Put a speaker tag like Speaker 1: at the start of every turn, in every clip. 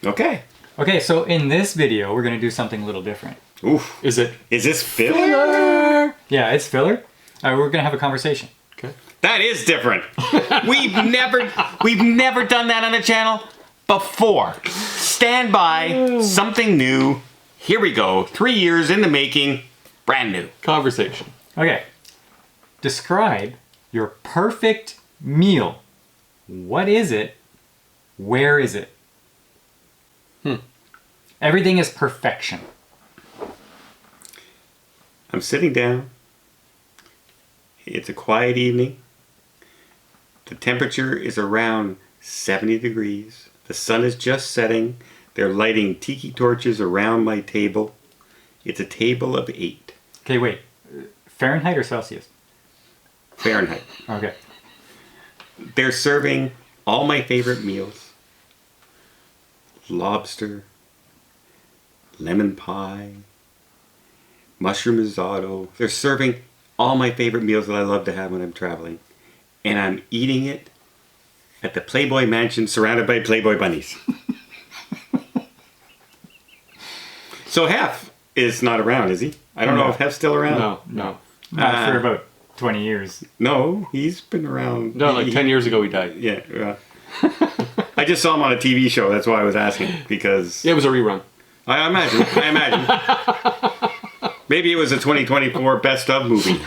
Speaker 1: Okay.
Speaker 2: Okay, so in this video, we're going to do something a little different.
Speaker 1: Oof.
Speaker 3: Is
Speaker 1: this filler?
Speaker 2: Yeah, it's filler. We're going to have a conversation.
Speaker 3: Okay.
Speaker 1: That is different. we've never done that on the channel before. Stand by. Something new. Here we go. 3 years in the making. Brand new.
Speaker 3: Conversation.
Speaker 2: Okay. Describe your perfect meal. What is it? Where is it? Everything is perfection.
Speaker 1: I'm sitting down. It's a quiet evening. The temperature is around 70 degrees. The sun is just setting. They're lighting tiki torches around my table. It's a table of 8.
Speaker 2: Okay, wait. Fahrenheit or Celsius?
Speaker 1: Fahrenheit.
Speaker 2: Okay.
Speaker 1: They're serving all my favorite meals. Lobster, lemon pie, mushroom risotto. They're serving all my favorite meals that I love to have when I'm traveling. And I'm eating it at the Playboy Mansion surrounded by Playboy bunnies. So Hef is not around, is he? I don't know if Hef's still around.
Speaker 3: No.
Speaker 2: Not for about 20 years.
Speaker 1: No, he's been around.
Speaker 3: No, like 10 years ago he died.
Speaker 1: Yeah. I just saw him on a TV show. That's why I was asking. Because
Speaker 3: Yeah, it was a rerun.
Speaker 1: I imagine. Maybe it was a 2024 best of movie.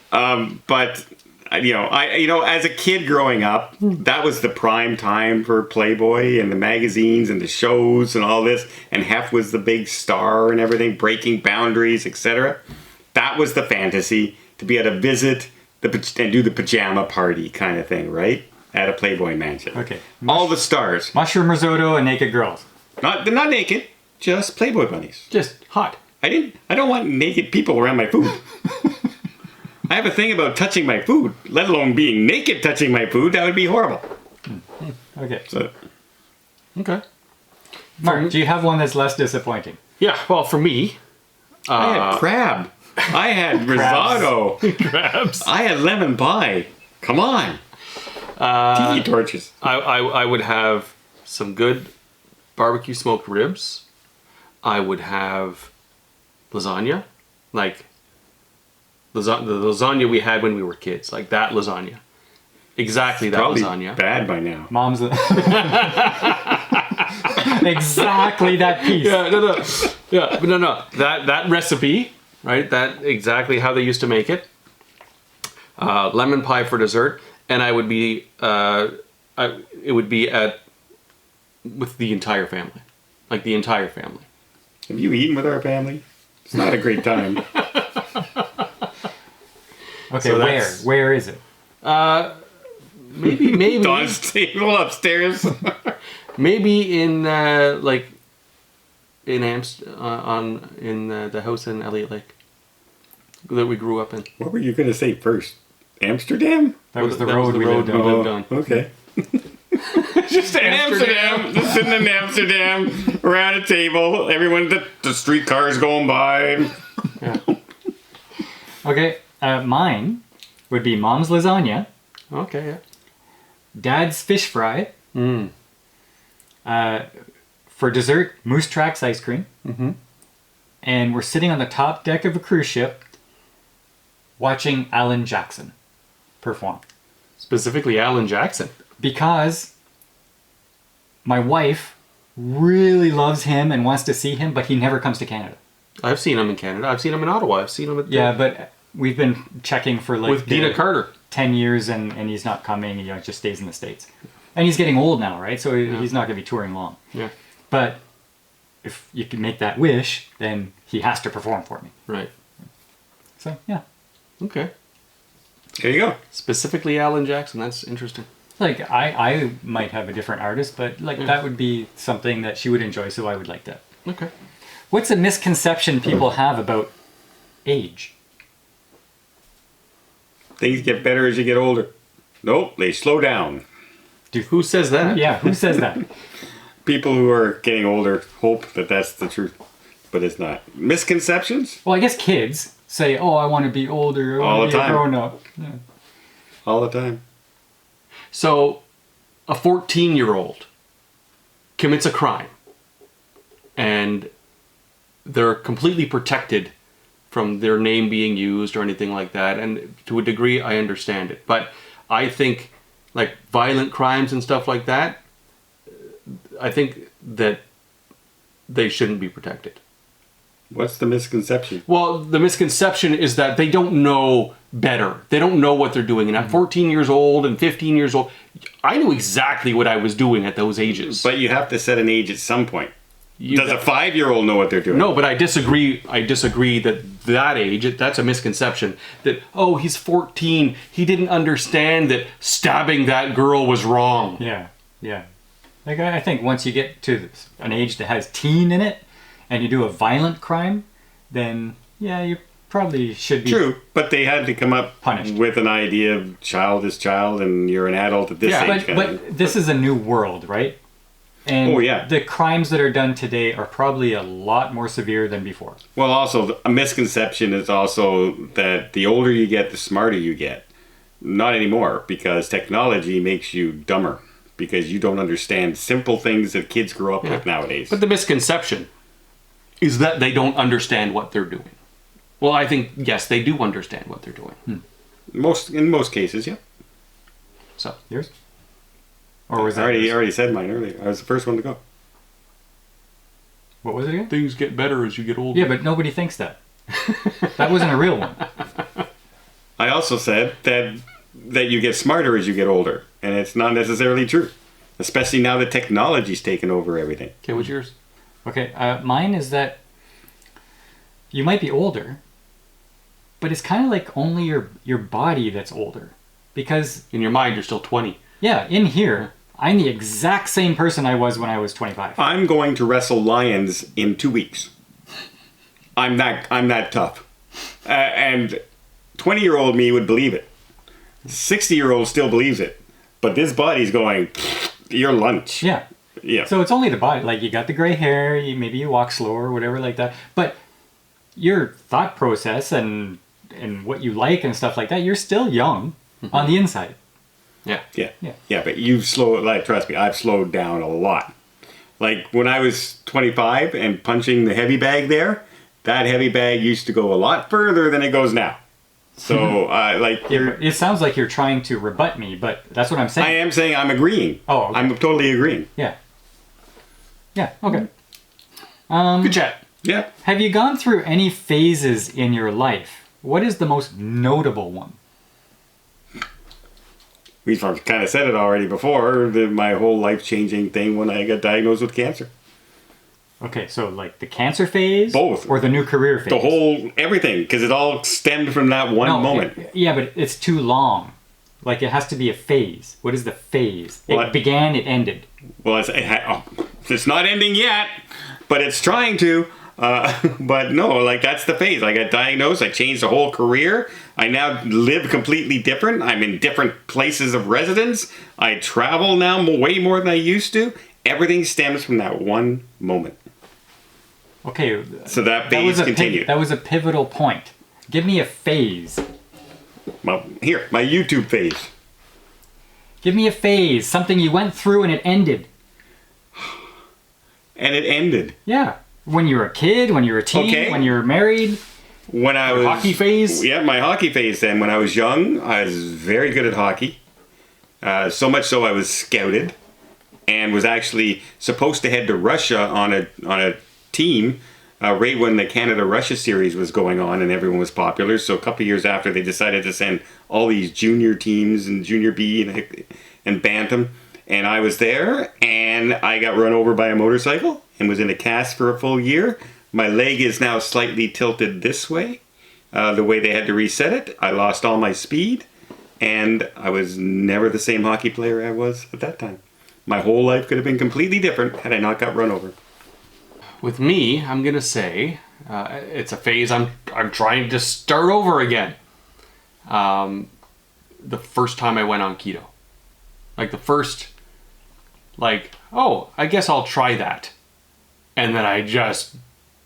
Speaker 1: But as a kid growing up, that was the prime time for Playboy and the magazines and the shows and all this. And Hef was the big star and everything, breaking boundaries, etc. That was the fantasy, to be able to visit and do the pajama party kind of thing, right? At a Playboy mansion.
Speaker 2: Okay.
Speaker 1: All the stars.
Speaker 2: Mushroom risotto and naked girls.
Speaker 1: They're not naked, just Playboy bunnies.
Speaker 3: Just hot.
Speaker 1: I don't want naked people around my food. I have a thing about touching my food, let alone being naked touching my food. That would be horrible.
Speaker 2: Okay.
Speaker 1: So,
Speaker 3: Okay.
Speaker 2: Mark, do you have one that's less disappointing?
Speaker 3: Yeah, well, for me...
Speaker 1: I had crab. I had risotto.
Speaker 3: crabs.
Speaker 1: I had lemon pie. Come on. Tiki torches.
Speaker 3: I would have some good barbecue smoked ribs. I would have lasagna. Like the lasagna we had when we were kids. Like that lasagna. Exactly that
Speaker 1: Probably
Speaker 3: lasagna.
Speaker 1: bad by now.
Speaker 2: Mom's... exactly that piece.
Speaker 3: Yeah, no. Yeah, but no. That recipe, right? That exactly how they used to make it. Lemon pie for dessert, and I would be, it would be with the entire family, like the entire family.
Speaker 1: Have you eaten with our family? It's not a great time.
Speaker 2: Okay,
Speaker 3: So
Speaker 2: where is it?
Speaker 3: Maybe
Speaker 1: Don's table upstairs.
Speaker 3: maybe in the house in Elliot Lake that we grew up in.
Speaker 1: What were you going to say first? Amsterdam?
Speaker 2: That was the
Speaker 3: That
Speaker 2: road we lived
Speaker 3: we
Speaker 2: on.
Speaker 3: lived on.
Speaker 1: Okay.
Speaker 3: Just
Speaker 1: Amsterdam. Just sitting in Amsterdam around a table. Everyone, the streetcars going by.
Speaker 3: Yeah.
Speaker 2: Okay, mine would be Mom's lasagna,
Speaker 3: Okay. Yeah.
Speaker 2: Dad's fish fry, for dessert, Moose Tracks ice cream, and we're sitting on the top deck of a cruise ship watching Alan Jackson perform.
Speaker 3: Specifically, Alan Jackson.
Speaker 2: Because my wife really loves him and wants to see him, but he never comes to Canada.
Speaker 3: I've seen him in Canada. I've seen him in Ottawa. I've seen him at
Speaker 2: Yeah, but we've been checking for like
Speaker 3: with Dina Carter.
Speaker 2: 10 years and he's not coming. He just stays in the States. And he's getting old now, right? So he's not going to be touring long.
Speaker 3: Yeah.
Speaker 2: But if you can make that wish, then he has to perform for me.
Speaker 3: Right.
Speaker 2: So, yeah.
Speaker 3: Okay.
Speaker 1: There you go.
Speaker 3: Specifically, Alan Jackson. That's interesting.
Speaker 2: Like, I might have a different artist, but like that would be something that she would enjoy, so I would like that.
Speaker 3: Okay.
Speaker 2: What's a misconception people have about age?
Speaker 1: Things get better as you get older. Nope, they slow down.
Speaker 3: Who says that?
Speaker 2: Yeah, who says that?
Speaker 1: People who are getting older hope that that's the truth, but it's not. Misconceptions?
Speaker 2: Well, I guess kids say, "Oh, I want to be older. I
Speaker 1: All
Speaker 2: want
Speaker 1: the
Speaker 2: to be a
Speaker 1: time.
Speaker 2: grown up." Yeah.
Speaker 1: All the time.
Speaker 3: So, a 14-year-old commits a crime and they're completely protected from their name being used or anything like that, and to a degree I understand it, but I think like violent crimes and stuff like that, I think that they shouldn't be protected.
Speaker 1: What's the misconception?
Speaker 3: Well, the misconception is that they don't know better. They don't know what they're doing. And at 14 years old and 15 years old, I knew exactly what I was doing at those ages.
Speaker 1: But you have to set an age at some point.
Speaker 3: You-
Speaker 1: Does a 5-year-old know what they're doing?
Speaker 3: No, but I disagree. I disagree that age, that's a misconception. That, oh, he's 14. He didn't understand that stabbing that girl was wrong.
Speaker 2: Yeah, yeah. Like I think once you get to an age that has teen in it, and you do a violent crime, then yeah, you probably should be.
Speaker 1: True, but they had to come up
Speaker 2: Punished.
Speaker 1: with an idea of child is child and you're an adult at this
Speaker 3: Yeah,
Speaker 1: age. kind of thing.
Speaker 2: But this is a new world, right? And
Speaker 1: Oh, yeah.
Speaker 2: the crimes that are done today are probably a lot more severe than before.
Speaker 1: Well, also, a misconception is also that the older you get, the smarter you get. Not anymore, because technology makes you dumber, because you don't understand simple things that kids grow up with nowadays.
Speaker 3: But the misconception is that they don't understand what they're doing. Well, I think, yes, they do understand what they're doing.
Speaker 1: in most cases, yeah.
Speaker 3: So,
Speaker 2: Yours? Or was
Speaker 1: I
Speaker 2: that
Speaker 1: already,
Speaker 2: yours?
Speaker 1: already said mine earlier. I was the first one to go.
Speaker 2: What was it again?
Speaker 3: things get better as you get older.
Speaker 2: Yeah, but nobody thinks that. That wasn't a real one.
Speaker 1: I also said that you get smarter as you get older, and it's not necessarily true. Especially now that technology's taken over everything.
Speaker 3: Okay, what's yours?
Speaker 2: Okay, mine is that you might be older, but it's kind of like only your body that's older. Because,
Speaker 3: In your mind, you're still 20.
Speaker 2: yeah, in here, I'm the exact same person I was when I was 25.
Speaker 1: I'm going to wrestle lions in 2 weeks. I'm that tough. And 20-year-old me would believe it. 60-year-old still believes it. But this body's going, your lunch.
Speaker 2: Yeah.
Speaker 1: Yeah.
Speaker 2: So it's only the body. Like, you got the gray hair, maybe you walk slower or whatever like that. But your thought process and what you like and stuff like that, you're still young on the inside.
Speaker 3: Yeah.
Speaker 1: Yeah.
Speaker 2: Yeah.
Speaker 1: Yeah, but you've slowed, like, trust me, I've slowed down a lot. Like, when I was 25 and punching the heavy bag there, that heavy bag used to go a lot further than it goes now. So, like,
Speaker 2: It sounds like you're trying to rebut me, but that's what I'm saying.
Speaker 1: I am saying I'm agreeing.
Speaker 2: Oh, okay.
Speaker 1: I'm totally agreeing.
Speaker 2: Yeah. Yeah, okay.
Speaker 3: Good chat.
Speaker 1: Yeah.
Speaker 2: Have you gone through any phases in your life? What is the most notable one?
Speaker 1: We've kind of said it already before, my whole life-changing thing when I got diagnosed with cancer.
Speaker 2: Okay, so like the cancer phase?
Speaker 1: Both.
Speaker 2: Or the new career phase?
Speaker 1: The whole, everything, because it all stemmed from that one moment.
Speaker 2: Yeah, but it's too long. Like, it has to be a phase. What is the phase?
Speaker 1: Well,
Speaker 2: It began, it ended.
Speaker 1: Well, it's not ending yet, but it's trying to. But no, like, that's the phase. I got diagnosed. I changed the whole career. I now live completely different. I'm in different places of residence. I travel now way more than I used to. Everything stems from that one moment.
Speaker 2: Okay.
Speaker 1: So that phase continued.
Speaker 2: That was a pivotal point. Give me a phase.
Speaker 1: My YouTube phase.
Speaker 2: Give me a phase. Something you went through and it ended.
Speaker 1: And it ended.
Speaker 2: Yeah. When you were a kid, when you were a teen,
Speaker 1: Okay.
Speaker 2: when you were married.
Speaker 1: When I was
Speaker 3: hockey phase?
Speaker 1: Yeah, my hockey phase then. When I was young, I was very good at hockey. So much so I was scouted and was actually supposed to head to Russia on a team right when the Canada-Russia series was going on and everyone was popular. So a couple of years after, they decided to send all these junior teams and junior B and Bantam. And I was there, and I got run over by a motorcycle and was in a cast for a full year. My leg is now slightly tilted this way, the way they had to reset it. I lost all my speed, and I was never the same hockey player I was at that time. My whole life could have been completely different had I not got run over.
Speaker 3: With me, I'm gonna say it's a phase I'm trying to start over again. The first time I went on keto, like the first, like, oh, I guess I'll try that, and then I just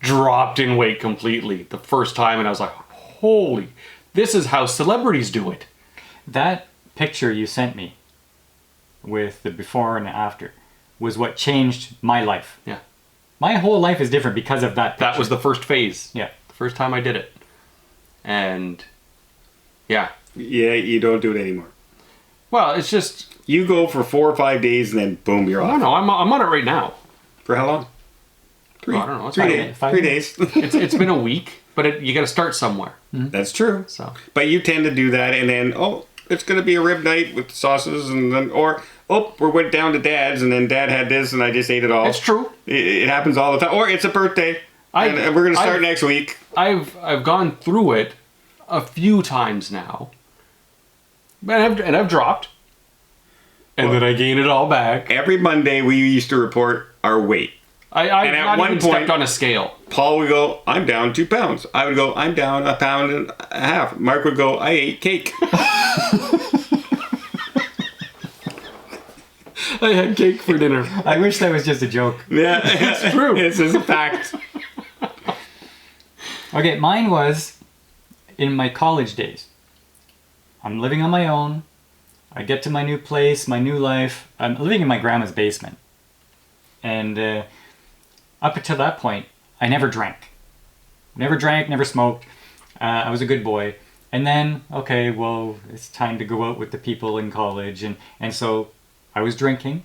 Speaker 3: dropped in weight completely the first time, and I was like, holy, this is how celebrities do it.
Speaker 2: That picture you sent me with the before and after, was what changed my life.
Speaker 3: Yeah.
Speaker 2: My whole life is different because of that picture.
Speaker 3: That was the first phase.
Speaker 2: Yeah.
Speaker 3: The first time I did it. And yeah.
Speaker 1: Yeah, you don't do it anymore.
Speaker 3: Well, it's just,
Speaker 1: You go for 4 or 5 days and then boom, you're
Speaker 3: I
Speaker 1: off.
Speaker 3: don't know. I'm on it right now.
Speaker 1: For how long? Three.
Speaker 3: I don't know. It's
Speaker 1: 3
Speaker 3: fine.
Speaker 1: days.
Speaker 2: 5
Speaker 1: 3 days.
Speaker 3: It's been a week, but you got to start somewhere.
Speaker 1: That's true.
Speaker 3: So
Speaker 1: But you tend to do that, and then it's going to be a rib night with sauces, and then we went down to Dad's, and then Dad had this, and I just ate it all.
Speaker 3: it's true.
Speaker 1: It happens all the time. Or it's a birthday, and we're going to start next week.
Speaker 3: I've gone through it a few times now, and I've dropped, and then I gain it all back.
Speaker 1: Every Monday we used to report our weight.
Speaker 3: I
Speaker 1: And at
Speaker 3: not
Speaker 1: one
Speaker 3: even
Speaker 1: point-
Speaker 3: stepped on a scale.
Speaker 1: Paul would go, I'm down 2 pounds. I would go, I'm down 1.5 pounds. Mark would go, I ate cake.
Speaker 3: I had cake for dinner.
Speaker 2: I wish that was just a joke.
Speaker 1: Yeah, it's
Speaker 3: true.
Speaker 1: This is a fact.
Speaker 2: Okay, mine was in my college days. I'm living on my own. I get to my new place, my new life. I'm living in my grandma's basement. And up until that point, I never drank. Never drank, never smoked. I was a good boy. And then, okay, well, it's time to go out with the people in college. And so I was drinking.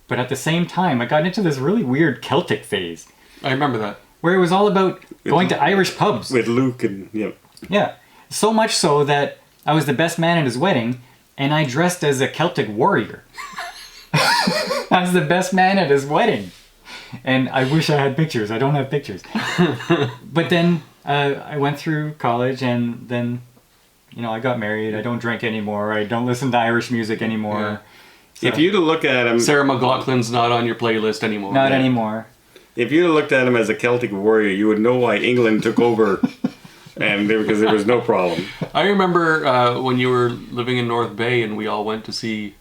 Speaker 2: But at the same time, I got into this really weird Celtic phase
Speaker 3: I remember that.
Speaker 2: where it was all about going to Irish pubs.
Speaker 1: With Luke and,
Speaker 2: Yeah. So much so that I was the best man at his wedding, and I dressed as a Celtic warrior. I was the best man at his wedding. And I wish I had pictures. I don't have pictures. But then I went through college, and then, I got married. I don't drink anymore. I don't listen to Irish music anymore.
Speaker 1: If you'd have looked at him,
Speaker 3: Sarah McLaughlin's not on your playlist anymore.
Speaker 2: Not anymore.
Speaker 1: if you'd have looked at him as a Celtic warrior, you would know why England took over, because there was no problem.
Speaker 3: I remember when you were living in North Bay and we all went to see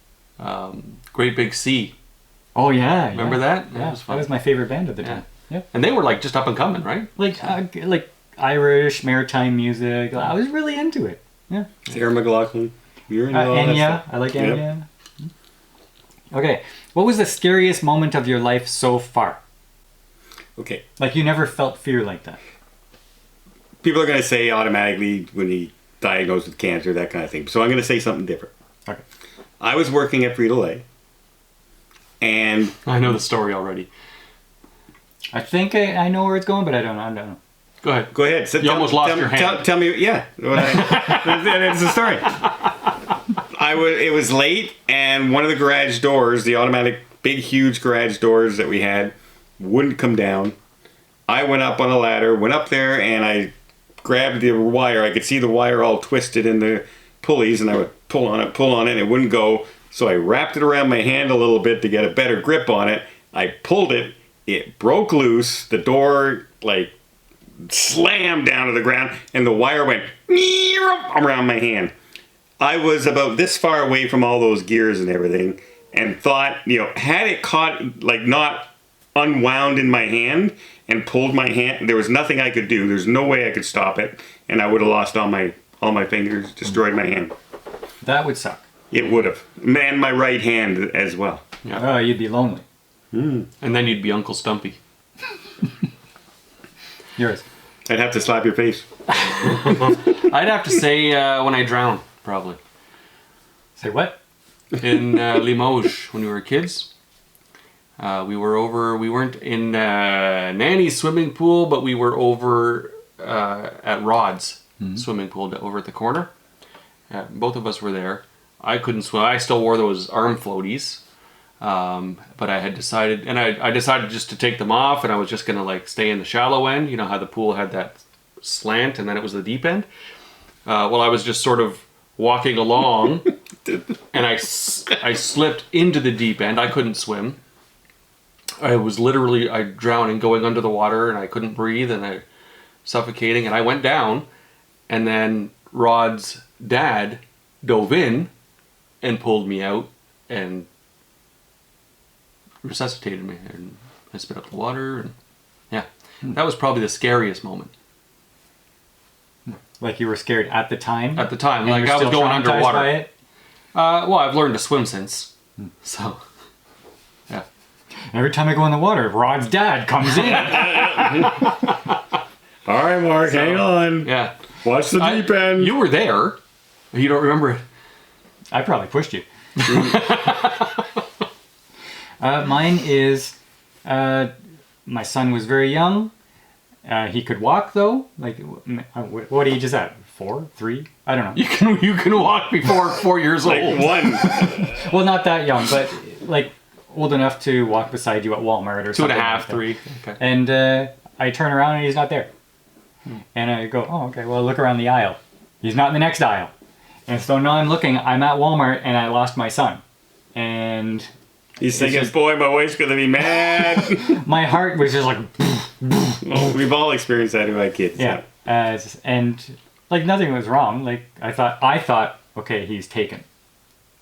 Speaker 3: Great Big Sea.
Speaker 2: Oh, yeah.
Speaker 3: Remember that?
Speaker 2: Yeah,
Speaker 3: That was fun.
Speaker 2: that was my favorite band at the time. Yeah.
Speaker 3: And they were like just up and coming, right?
Speaker 2: Like Irish, maritime music. I was really into it. Yeah.
Speaker 1: Sarah McLaughlin, you're in all that
Speaker 2: Enya.
Speaker 1: stuff.
Speaker 2: I like
Speaker 1: Yep.
Speaker 2: Enya. Okay. What was the scariest moment of your life so far?
Speaker 1: Okay.
Speaker 2: Like you never felt fear like that.
Speaker 1: People are going to say automatically when he diagnosed with cancer, that kind of thing. So I'm going to say something different.
Speaker 2: Okay.
Speaker 1: I was working at Frito-Lay, and
Speaker 3: I know the story already.
Speaker 2: I think I know where it's going, but I don't know.
Speaker 3: Go ahead.
Speaker 1: go ahead.
Speaker 3: You almost lost your hand.
Speaker 1: Tell me, yeah. That's the story. It was late, and one of the garage doors, the automatic, big, huge garage doors that we had, wouldn't come down. I went up on a ladder, went up there, and I grabbed the wire. I could see the wire all twisted in the pulleys, and I would pull on it, and it wouldn't go. So I wrapped it around my hand a little bit to get a better grip on it. I pulled it. It broke loose. The door, slammed down to the ground, and the wire went around my hand. I was about this far away from all those gears and everything, and thought, had it caught, not unwound in my hand and pulled my hand, there was nothing I could do. There's no way I could stop it, and I would have lost all my fingers, destroyed my hand.
Speaker 2: That would suck.
Speaker 1: It would have. And my right hand as well.
Speaker 2: Oh, you'd be lonely.
Speaker 3: And then you'd be Uncle Stumpy.
Speaker 2: Yours.
Speaker 1: I'd have to slap your face.
Speaker 3: I'd have to say when I drowned, probably.
Speaker 2: Say what?
Speaker 3: In Limoges when we were kids. We weren't in Nanny's swimming pool, but we were over at Rod's swimming pool over at the corner. Both of us were there. I couldn't swim. I still wore those arm floaties. But I had decided, and I decided just to take them off, and I was just going to stay in the shallow end. You know how the pool had that slant and then it was the deep end? Well, I was just sort of walking along and I slipped into the deep end. I couldn't swim. I was literally drowning, going under the water, and I couldn't breathe, and I suffocating, and I went down, and then Rod's dad dove in and pulled me out and resuscitated me, and I spit out the water, and yeah, that was probably the scariest moment.
Speaker 2: Like you were scared at the time?
Speaker 3: At the time,
Speaker 2: And
Speaker 3: like
Speaker 2: you're
Speaker 3: I was
Speaker 2: still
Speaker 3: going
Speaker 2: traumatized by
Speaker 3: underwater.
Speaker 2: it?
Speaker 3: Well, I've learned to swim since, so yeah.
Speaker 2: Every time I go in the water, Rod's dad comes in.
Speaker 1: All right, Mark, hang on.
Speaker 3: Yeah.
Speaker 1: Watch the deep end.
Speaker 3: You were there. You don't remember it.
Speaker 2: I probably pushed you. Mine is, my son was very young. He could walk though. Like, what age is that? 4, 3? I don't know.
Speaker 3: You can walk before 4 years
Speaker 1: like
Speaker 3: old.
Speaker 1: one.
Speaker 2: Well, not that young, but like old enough to walk beside you at Walmart or
Speaker 3: 2.5,
Speaker 2: something. Like that.
Speaker 3: 3. Okay.
Speaker 2: And I turn around and he's not there. And I go, oh, okay, well, look around the aisle. He's not in the next aisle. And so now I'm looking, I'm at Walmart and I lost my son. And
Speaker 1: He's thinking, boy, my wife's going to be mad.
Speaker 2: my heart was just like,
Speaker 1: Oh, we've all experienced that with our kids.
Speaker 2: yeah. And like nothing was wrong. Like I thought, okay, he's taken.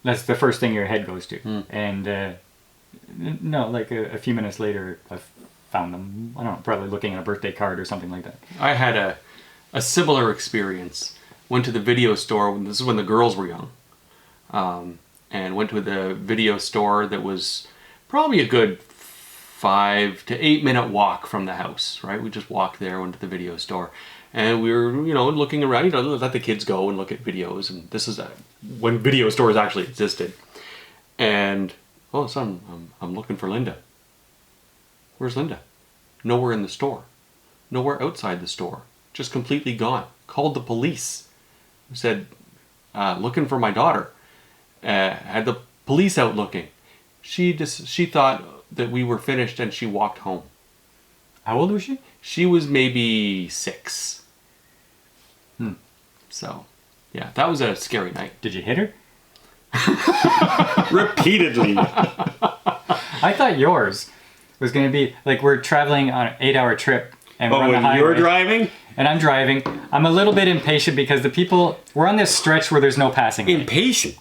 Speaker 2: That's the first thing your head goes to. And no, like a few minutes later, I found them. I don't know, probably looking at a birthday card or something like that.
Speaker 3: I had a similar experience. Went to the video store. This is when the girls were young. And went to the video store that was probably a good 5 to 8 minute walk from the house, right? We just walked there, went to the video store. And we were, looking around, let the kids go and look at videos. And this is when video stores actually existed. And all of a sudden, I'm looking for Linda. Where's Linda? Nowhere in the store. Nowhere outside the store. Just completely gone. Called the police. Said, looking for my daughter. Had the police out looking. She thought that we were finished and she walked home.
Speaker 2: How old was she?
Speaker 3: She was maybe 6. So, yeah, that was a scary night.
Speaker 2: Did you hit her?
Speaker 1: Repeatedly.
Speaker 2: I thought yours was going to be like we're traveling on an 8-hour trip and we're on the
Speaker 1: when
Speaker 2: highway.
Speaker 1: you're driving?
Speaker 2: And I'm driving. I'm a little bit impatient because we're on this stretch where there's no passing lane.
Speaker 1: Impatient.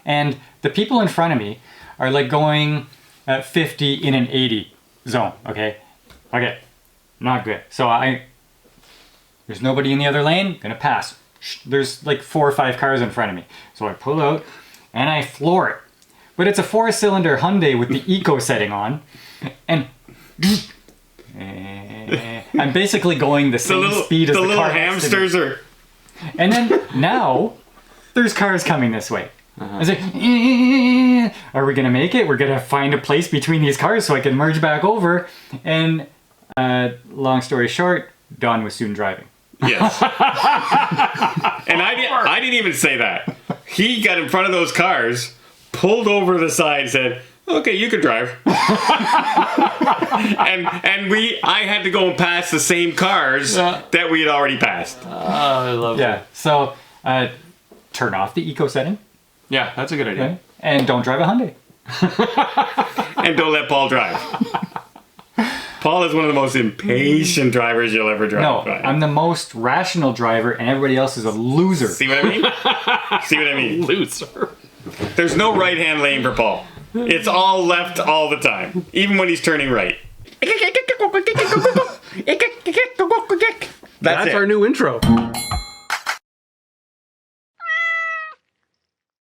Speaker 2: And the people in front of me are like going at 50 in an 80 zone. Okay. Not good. So there's nobody in the other lane. Gonna pass. There's like 4 or 5 cars in front of me. So I pull out and I floor it. But it's a 4-cylinder Hyundai with the eco setting on. And I'm basically going the same speed as the
Speaker 1: little
Speaker 2: car next to me.
Speaker 1: hamsters are.
Speaker 2: And then now there's cars coming this way. I was like, are we gonna make it? We're gonna find a place between these cars so I can merge back over. And long story short, Don was soon driving.
Speaker 1: Yes. And I didn't even say that. He got in front of those cars, pulled over to the side, and said, "Okay, you can drive." and I had to go and pass the same cars that we had already passed.
Speaker 3: I love
Speaker 2: Yeah. So turn off the eco setting.
Speaker 3: Yeah, that's a good idea.
Speaker 2: Okay? And don't drive a Hyundai.
Speaker 1: And don't let Paul drive. Paul is one of the most impatient drivers you'll ever drive.
Speaker 2: No,
Speaker 1: by.
Speaker 2: I'm the most rational driver, and everybody else is a loser.
Speaker 1: See what I mean? See what I mean?
Speaker 3: Loser.
Speaker 1: There's no right-hand lane for Paul. It's all left all the time, even when he's turning right.
Speaker 3: That's
Speaker 1: it.
Speaker 3: our new intro.